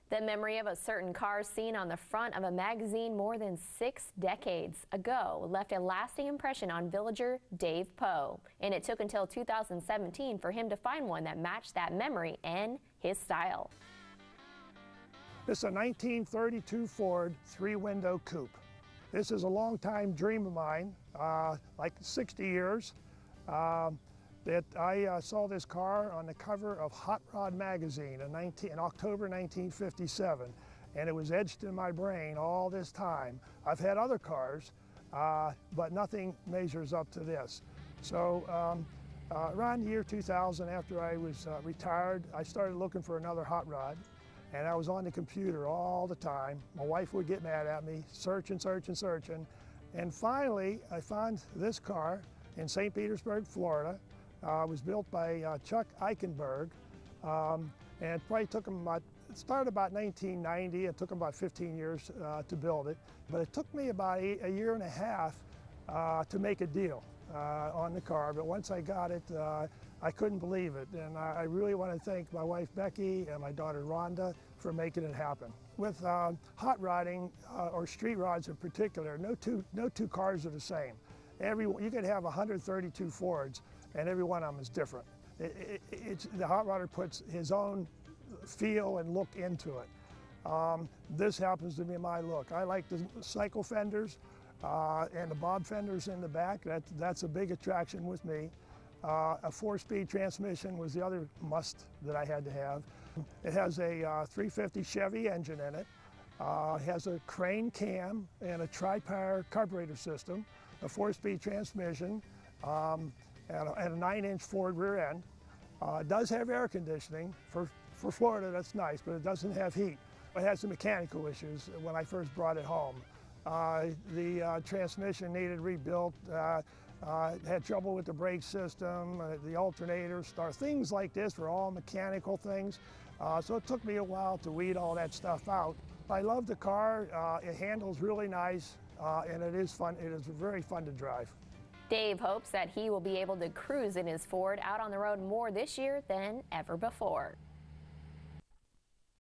The memory of a certain car seen on the front of a magazine more than 6 decades ago left a lasting impression on villager Dave Poe, and it took until 2017 for him to find one that matched that memory and his style. This is a 1932 Ford three-window coupe. This is a long-time dream of mine, like 60 years. That I saw this car on the cover of Hot Rod magazine in October 1957, and it was etched in my brain all this time. I've had other cars, but nothing measures up to this. So around the year 2000, after I was retired, I started looking for another hot rod, and I was on the computer all the time. My wife would get mad at me, searching, and finally I found this car in St. Petersburg, Florida. It was built by Chuck Eichenberg, and it probably took him it started about 1990. It took him about 15 years to build it, but it took me about a year and a half to make a deal on the car. But once I got it, I couldn't believe it, and I really want to thank my wife Becky and my daughter Rhonda for making it happen. With hot rodding or street rods in particular, no two cars are the same. You could have 132 Fords, and every one of them is different. The hot rodder puts his own feel and look into it. This happens to be my look. I like the cycle fenders and the bob fenders in the back. That's a big attraction with me. A 4-speed transmission was the other must that I had to have. It has a 350 Chevy engine in it. It has a crane cam and a tri-power carburetor system, a 4-speed transmission, and a 9-inch Ford rear end. It does have air conditioning. For Florida, that's nice, but it doesn't have heat. It had some mechanical issues when I first brought it home. The transmission needed rebuilt, had trouble with the brake system, the alternator, things like this were all mechanical things. So it took me a while to weed all that stuff out. I love the car. It handles really nice, and it is fun. It is very fun to drive. Dave hopes that he will be able to cruise in his Ford out on the road more this year than ever before.